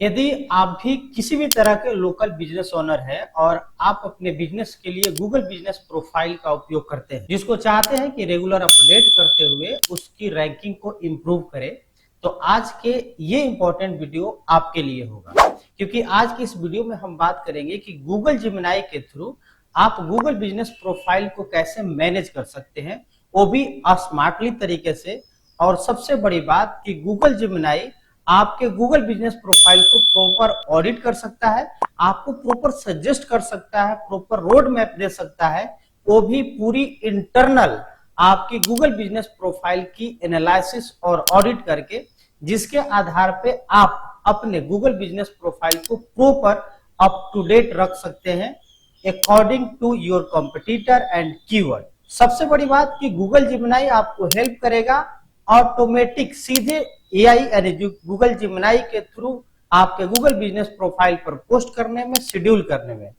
यदि आप भी किसी भी तरह के लोकल बिजनेस ओनर हैं और आप अपने बिजनेस के लिए गूगल बिजनेस प्रोफाइल का उपयोग करते हैं, जिसको चाहते हैं कि रेगुलर अपडेट करते हुए उसकी रैंकिंग को इम्प्रूव करें, तो आज के ये इंपॉर्टेंट वीडियो आपके लिए होगा। क्योंकि आज की इस वीडियो में हम बात करेंगे कि गूगल जिमिनाई के थ्रू आप गूगल बिजनेस प्रोफाइल को कैसे मैनेज कर सकते हैं, वो भी स्मार्टली तरीके से। और सबसे बड़ी बात कि गूगल जिमिनाई आपके गूगल बिजनेस प्रोफाइल को प्रॉपर ऑडिट कर सकता है, आपको प्रॉपर सजेस्ट कर सकता है, प्रॉपर रोड मैप दे सकता है, वो भी पूरी इंटरनल आपकी गूगल बिजनेस प्रोफाइल की एनालिसिस और ऑडिट करके, जिसके आधार पे आप अपने गूगल बिजनेस प्रोफाइल को प्रॉपर अप टू डेट रख सकते हैं according to your competitor and keyword. सबसे बड़ी बात कि गूगल जिमिनाई आपको हेल्प करेगा ऑटोमेटिक सीधे एआई यानी गूगल जिमिनाई के थ्रू आपके गूगल बिजनेस प्रोफाइल पर पोस्ट करने में, शेड्यूल करने में।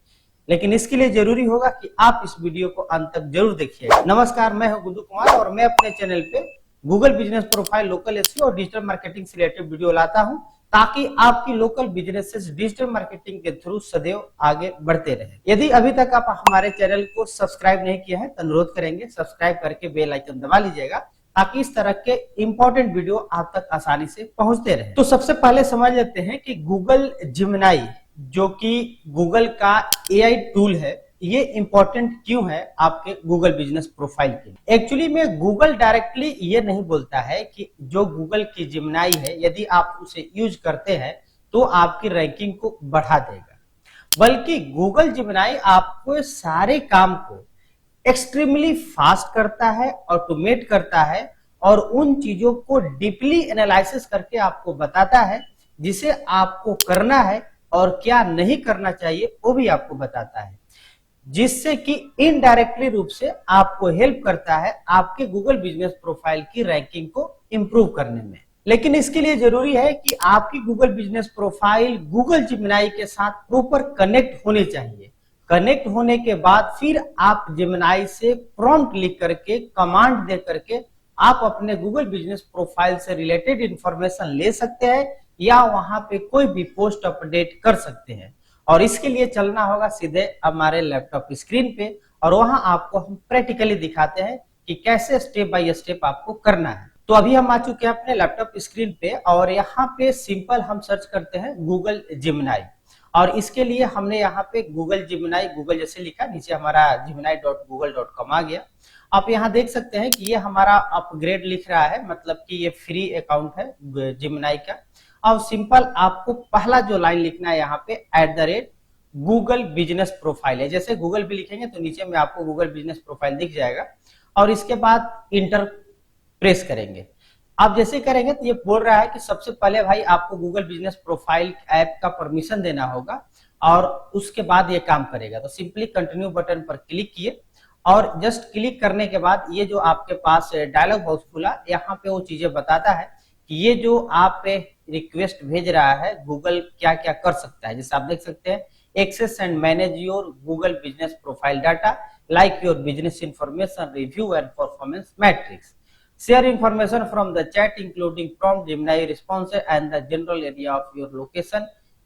लेकिन इसके लिए जरूरी होगा कि आप इस वीडियो को अंत तक जरूर देखिएगा। नमस्कार, मैं हूं गुड्डू कुमार और मैं अपने चैनल पे Google business profile, local SEO और डिजिटल मार्केटिंग से रिलेटेड वीडियो लाता हूं, ताकि आपकी लोकल बिजनेसेस डिजिटल मार्केटिंग के थ्रू सदैव आगे बढ़ते रहे। यदि अभी तक आप हमारे चैनल को सब्सक्राइब नहीं किया है तो अनुरोध करेंगे सब्सक्राइब करके बेल आइकन दबा लीजिएगा, ताकि इस तरह के इंपॉर्टेंट वीडियो आप तक आसानी से पहुंचते रहे। तो सबसे पहले समझ लेते हैं कि गूगल जिमिनाई, जो कि गूगल का एआई टूल है, ये इंपॉर्टेंट क्यों है आपके गूगल बिजनेस प्रोफाइल के लिए। एक्चुअली में गूगल डायरेक्टली ये नहीं बोलता है कि जो गूगल की जिमिनाई है, यदि आप उसे यूज करते हैं तो आपकी रैंकिंग को बढ़ा देगा, बल्कि गूगल जिमिनाई आपको सारे काम को एक्सट्रीमली फास्ट करता है, ऑटोमेट करता है और उन चीजों को डीपली एनालिसिस करके आपको बताता है, जिसे आपको करना है और क्या नहीं करना चाहिए वो भी आपको बताता है, जिससे कि इनडायरेक्टली रूप से आपको हेल्प करता है आपके गूगल बिजनेस प्रोफाइल की रैंकिंग को इंप्रूव करने में। लेकिन इसके लिए जरूरी है कि आपकी गूगल बिजनेस प्रोफाइल गूगल जिमिनाई के साथ प्रॉपर कनेक्ट होनी चाहिए। कनेक्ट होने के बाद फिर आप जिमिनाई से प्रॉम्प्ट लिख करके, कमांड दे करके आप अपने गूगल बिजनेस प्रोफाइल से रिलेटेड इंफॉर्मेशन ले सकते हैं या वहां पे कोई भी पोस्ट अपडेट कर सकते हैं। और इसके लिए चलना होगा सीधे हमारे लैपटॉप स्क्रीन पे, और वहां आपको हम प्रैक्टिकली दिखाते हैं कि कैसे स्टेप बाय स्टेप आपको करना है। तो अभी हम आ चुके हैं अपने लैपटॉप स्क्रीन पे और यहाँ पे सिंपल हम सर्च करते हैं गूगल जिमिनाई। और इसके लिए हमने यहाँ पे गूगल जिमिनाई, गूगल जैसे लिखा, नीचे हमारा jiminai.google.com आ गया। आप यहाँ देख सकते हैं कि ये हमारा अपग्रेड लिख रहा है, मतलब कि ये फ्री अकाउंट है जिमिनाई का। अब सिंपल आपको पहला जो लाइन लिखना है यहाँ पे @गूगल बिजनेस प्रोफाइल है। जैसे गूगल भी लिखेंगे तो नीचे में आपको गूगल बिजनेस प्रोफाइल दिख जाएगा और इसके बाद इंटर प्रेस करेंगे। आप जैसे करेंगे तो ये बोल रहा है कि सबसे पहले भाई आपको गूगल बिजनेस प्रोफाइल ऐप का परमिशन देना होगा और उसके बाद ये काम करेगा। तो सिंपली कंटिन्यू बटन पर क्लिक किए और जस्ट क्लिक करने के बाद ये जो आपके पास डायलॉग बॉक्स खुला, यहाँ पे वो चीजें बताता है कि ये जो आप पे रिक्वेस्ट भेज रहा है गूगल क्या क्या कर सकता है। जैसे आप देख सकते हैं, access and manage your Google business profile data like your business information, review and performance metrics, share information from the chat including prompt, Gemini response and the general area of your location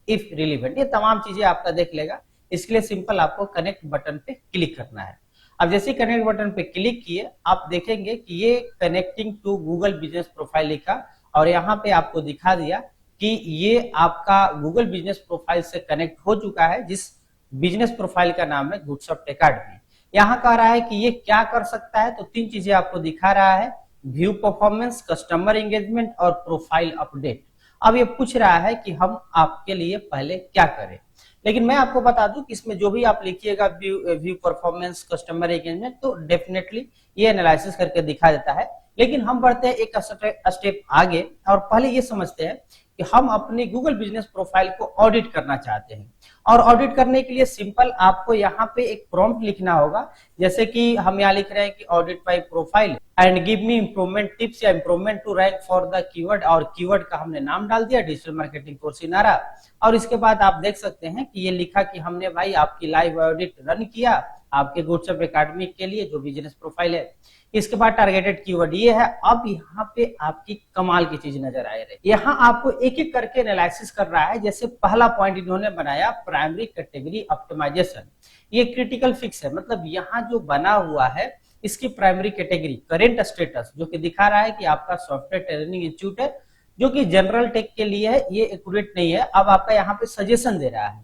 if relevant। ये तमाम चीजें आपका देख लेगा। इसके लिए simple आपको connect button पे क्लिक करना है। अब जैसे कनेक्ट बटन पे क्लिक किए, आप देखेंगे कि ये connecting to Google business profile लिखा और यहाँ पे आपको दिखा दिया कि ये आपका गूगल बिजनेस प्रोफाइल से कनेक्ट हो चुका है, जिस बिजनेस प्रोफाइल का नाम है गुडसॉफ्ट एकेडमी। यहाँ कह रहा है कि ये क्या कर सकता है, तो 3 चीजें आपको दिखा रहा है, व्यू परफॉर्मेंस, कस्टमर एंगेजमेंट और प्रोफाइल अपडेट। अब ये पूछ रहा है कि हम आपके लिए पहले क्या करें। लेकिन मैं आपको बता दूं कि इसमें जो भी आप लिखिएगा व्यू परफॉर्मेंस, कस्टमर एंगेजमेंट, तो डेफिनेटली ये एनालिसिस करके दिखा देता है। लेकिन हम बढ़ते हैं एक स्टेप आगे और पहले ये समझते हैं कि हम अपने गूगल बिजनेस प्रोफाइल को ऑडिट करना चाहते हैं। और ऑडिट करने के लिए सिंपल आपको यहाँ पे एक प्रॉम्प्ट लिखना होगा। जैसे कि हम यहाँ लिख रहे हैं कि audit my profile and give me improvement tips या improvement to rank for the keyword, और कीवर्ड का हमने नाम डाल दिया digital marketing course in Arrah. और इसके बाद आप देख सकते हैं कि ये लिखा कि हमने भाई आपकी लाइव ऑडिट रन किया आपके गुडसॉफ्ट एकेडमी के लिए जो बिजनेस प्रोफाइल है। इसके बाद टारगेटेड कीवर्ड ये है। अब यहाँ पे आपकी कमाल की चीज नजर आ रही है, यहाँ आपको एक एक करके एनालिसिस कर रहा है। जैसे पहला पॉइंट इन्होंने बनाया प्राइमरी कैटेगरी ऑप्टिमाइजेशन, ये क्रिटिकल फिक्स है, मतलब यहाँ जो बना हुआ है इसकी प्राइमरी कैटेगरी करेंट स्टेटस जो कि दिखा रहा है कि आपका सॉफ्टवेयर ट्रेनिंग इंस्टीट्यूट है जो कि जनरल टेक के लिए है, ये एक्यूरेट नहीं है। अब आपका यहाँ पे सजेशन दे रहा है।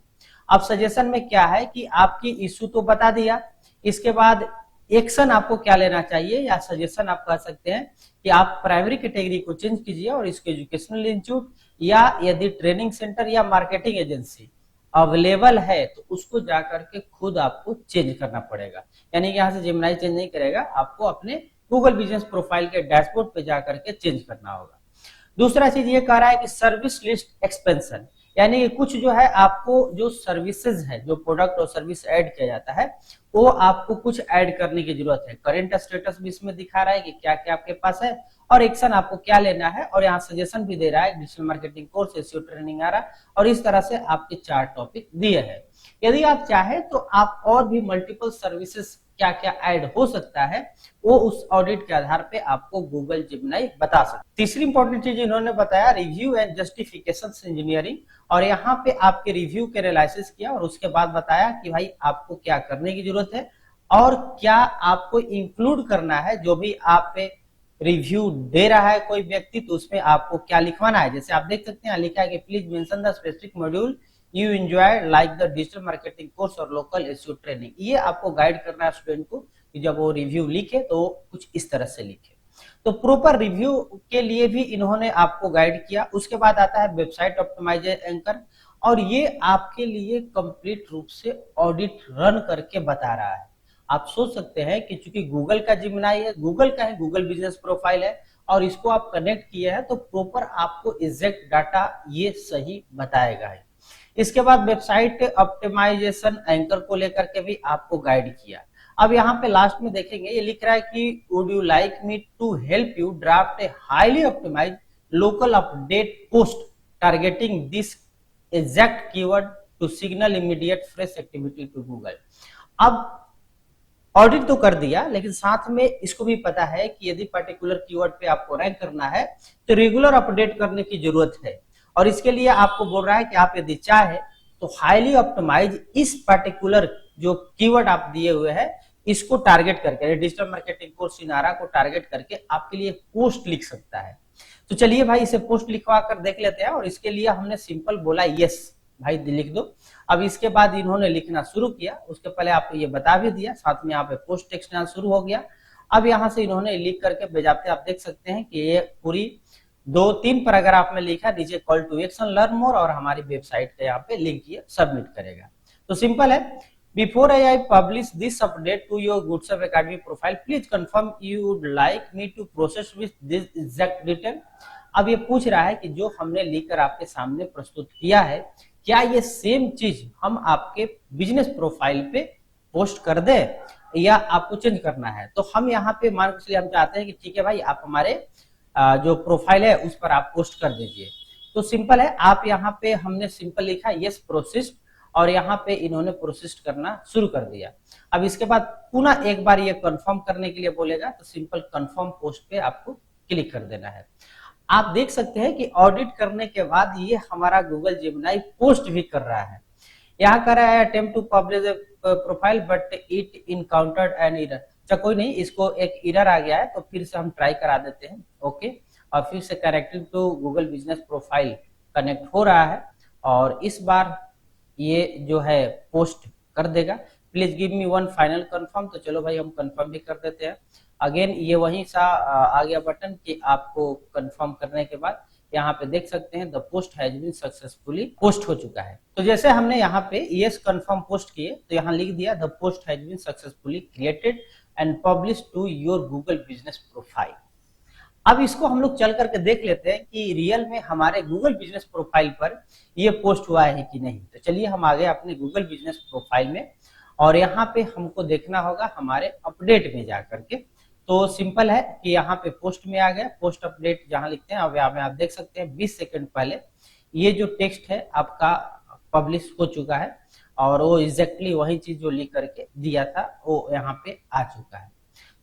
अब सजेशन में क्या है कि आपकी इश्यू तो बता दिया, इसके बाद एक्शन आपको क्या लेना चाहिए या सजेशन आप कह सकते हैं कि आप प्राइमरी कैटेगरी को चेंज कीजिए और इसके एजुकेशनल इंस्टीट्यूट या यदि ट्रेनिंग सेंटर या मार्केटिंग एजेंसी अवेलेबल है तो उसको जाकर के खुद आपको चेंज करना पड़ेगा। यानी कि यहाँ से जेमिनी चेंज नहीं करेगा, आपको अपने गूगल बिजनेस प्रोफाइल के डैशबोर्ड पे जाकर के चेंज करना होगा। दूसरा चीज ये कह रहा है कि सर्विस लिस्ट एक्सपेंशन, यानी कुछ जो है आपको जो सर्विसेज है, जो प्रोडक्ट और सर्विस ऐड किया जाता है वो आपको कुछ ऐड करने की जरूरत है। करंट स्टेटस भी इसमें दिखा रहा है कि क्या क्या आपके पास है और एक्शन आपको क्या लेना है, और यहाँ सजेशन भी दे रहा है digital marketing course, SEO training आ रहा है, और इस तरह से आपके 4 टॉपिक दिए हैं। यदि आप चाहें तो आप और भी मल्टीपल सर्विसेज क्या क्या ऐड हो सकता है वो उस ऑडिट के आधार पे आपको गूगल जेमिनी बता सकता है। तीसरी इंपॉर्टेंट चीज इन्होंने बताया रिव्यू एंड जस्टिफिकेशन इंजीनियरिंग, और यहाँ पे आपके रिव्यू के एनालिसिस किया और उसके बाद बताया कि भाई आपको क्या करने की जरूरत है और क्या आपको इंक्लूड करना है। जो भी आप पे रिव्यू दे रहा है कोई व्यक्ति तो उसमें आपको क्या लिखवाना है। जैसे आप देख सकते हैं लिखा है कि please mention the specific module you enjoy like the digital marketing course और लोकल एसईओ ट्रेनिंग। ये आपको गाइड करना है स्टूडेंट को कि जब वो रिव्यू लिखे तो कुछ इस तरह से लिखे। तो प्रॉपर रिव्यू के लिए भी इन्होंने आपको गाइड किया। उसके बाद आता है वेबसाइट ऑप्टिमाइजेशन एंकर, और ये आपके लिए कंप्लीट रूप से ऑडिट रन करके बता रहा है। आप सोच सकते हैं कि चूंकि गूगल का जेमिनी है, गूगल का है, गूगल बिजनेस प्रोफाइल है और इसको आप कनेक्ट किए हैं तो प्रॉपर आपको एग्जैक्ट डाटा ये सही बताएगा है। इसके बाद वेबसाइट ऑप्टिमाइजेशन एंकर को लेकर के भी आपको गाइड किया। अब यहाँ पे लास्ट में देखेंगे ये लिख रहा है कि would you like me to help you draft a highly optimised local update post targeting this exact keyword to signal immediate fresh activity to Google. अब ऑडिट तो कर दिया लेकिन साथ में इसको भी पता है कि यदि पर्टिकुलर कीवर्ड पे आपको रैंक करना है तो रेगुलर अपडेट करने की जरूरत है, और इसके लिए आपको बोल रहा है कि आप यदि चाहे तो हाईली ऑप्टिमाइज इस पर्टिकुलर जो कीवर्ड आप दिए हुए हैं इसको टारगेट करके डिजिटल मार्केटिंग कोर्स सिनारा को टारगेट करके आपके लिए पोस्ट लिख सकता है। तो चलिए भाई इसे पोस्ट लिखवा कर देख लेते हैं, और इसके लिए हमने सिंपल बोला यस भाई लिख दो। अब इसके बाद इन्होंने लिखना शुरू किया, उसके पहले आपको ये बता भी दिया, साथ में यहाँ पे पोस्ट टेक्स्ट आना शुरू हो गया। अब यहाँ से इन्होंने लिख करके भेजाते आप देख सकते हैं कि ये पूरी 2-3 पैराग्राफ में लिखा, नीचे call to action learn more और हमारी वेबसाइट का यहाँ पे लिंक ये सबमिट करेगा। तो सिंपल है, before I publish this update to your Goodserve academy profile please confirm you would like me to process with this exact detail. अब ये पूछ रहा है कि जो हमने लिखकर आपके सामने प्रस्तुत किया है क्या ये सेम चीज हम आपके बिजनेस प्रोफाइल पे पोस्ट कर दे या आपको चेंज करना है। तो हम यहाँ पे मान के हम चाहते हैं कि ठीक है भाई आप हमारे जो प्रोफाइल है उस पर आप पोस्ट कर दीजिए। तो सिंपल है, आप यहाँ पे हमने सिंपल लिखा यस प्रोसेस्ड, और यहाँ पे इन्होंने प्रोसेस करना शुरू कर दिया। अब इसके बाद पुनः एक बार ये कंफर्म करने के लिए बोलेगा तो सिंपल कंफर्म पोस्ट पे आपको क्लिक कर देना है। आप देख सकते हैं कि ऑडिट करने के बाद ये हमारा गूगल जेमिनी पोस्ट भी कर रहा है। यहाँ कर रहा है attempt to publish profile but it encountered an error. अच्छा कोई नहीं, इसको एक एरर आ गया है तो फिर से हम ट्राई करा देते हैं। ओके, और फिर से connecting to Google business profile connect हो रहा है और इस बार ये जो है पोस्ट कर देगा। Please give me one final confirm. तो चलो भाई हम कंफर्म भी कर देते हैं। अगेन ये वही सा आ गया बटन कि आपको कंफर्म करने के बाद यहाँ पे देख सकते हैं the post has been successfully posted हो चुका है। तो जैसे हमने यहाँ पे यस कंफर्म पोस्ट किए तो यहाँ लिख दिया the post has been successfully created and publish to your Google business profile. अब इसको हम लोग चल करके देख लेते हैं कि रियल में हमारे गूगल बिजनेस प्रोफाइल पर ये पोस्ट हुआ है कि नहीं। तो चलिए हम आ गए अपने गूगल बिजनेस प्रोफाइल में और यहाँ पे हमको देखना होगा हमारे अपडेट में जाकर के। तो सिंपल है कि यहाँ पे पोस्ट में आ गया, पोस्ट अपडेट जहाँ लिखते हैं। अब यहाँ में आप देख सकते हैं 20 सेकंड पहले ये जो टेक्स्ट है आपका पब्लिश हो चुका है और वो एग्जैक्टली वही चीज जो लिख करके दिया था वो यहाँ पे आ चुका है।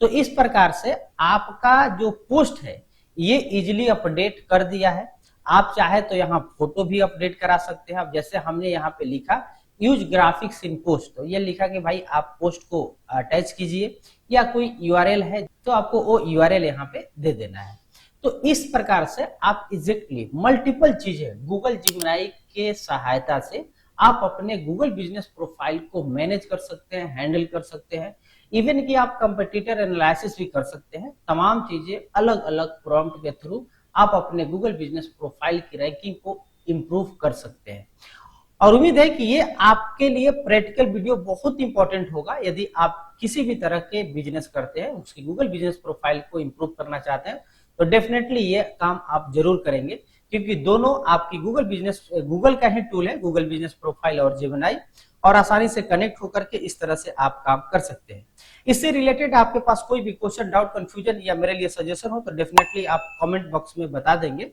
तो इस प्रकार से आपका जो पोस्ट है ये इजिली अपडेट कर दिया है। आप चाहे तो यहाँ फोटो भी अपडेट करा सकते हैं। अब जैसे हमने यहाँ पे लिखा यूज ग्राफिक्स इन पोस्ट, तो ये लिखा कि भाई आप पोस्ट को अटैच कीजिए, या कोई यूआरएल है तो आपको वो यूआरएल यहाँ पे दे देना है। तो इस प्रकार से आप एग्जैक्टली मल्टीपल चीजें गूगल जेमिनी के सहायता से आप अपने गूगल बिजनेस प्रोफाइल को मैनेज कर सकते हैं, हैंडल कर सकते हैं। इवन कि आप कंपटीटर एनालिसिस भी कर सकते हैं। तमाम चीजें अलग अलग प्रॉम्प्ट के थ्रू आप अपने गूगल बिजनेस प्रोफाइल की रैंकिंग को इंप्रूव कर सकते हैं। और उम्मीद है कि ये आपके लिए प्रैक्टिकल वीडियो बहुत इंपॉर्टेंट होगा। यदि आप किसी भी तरह के बिजनेस करते हैं, उसकी गूगल बिजनेस प्रोफाइल को इंप्रूव करना चाहते हैं, तो डेफिनेटली ये काम आप जरूर करेंगे, क्योंकि दोनों आपकी गूगल का ही टूल है, गूगल बिजनेस प्रोफाइल और जेमिनी, और आसानी से कनेक्ट होकर के इस तरह से आप काम कर सकते हैं। इससे रिलेटेड आपके पास कोई भी क्वेश्चन, डाउट, कंफ्यूजन या मेरे लिए सजेशन हो तो डेफिनेटली आप कमेंट बॉक्स में बता देंगे।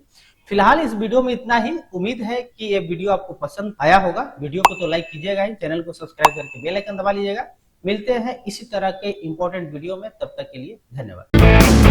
फिलहाल इस वीडियो में इतना ही। उम्मीद है कि ये वीडियो आपको पसंद आया होगा। वीडियो को तो लाइक कीजिएगा ही, चैनल को सब्सक्राइब करके बेल आइकन दबा लीजिएगा। मिलते हैं इसी तरह के इंपॉर्टेंट वीडियो में, तब तक के लिए धन्यवाद।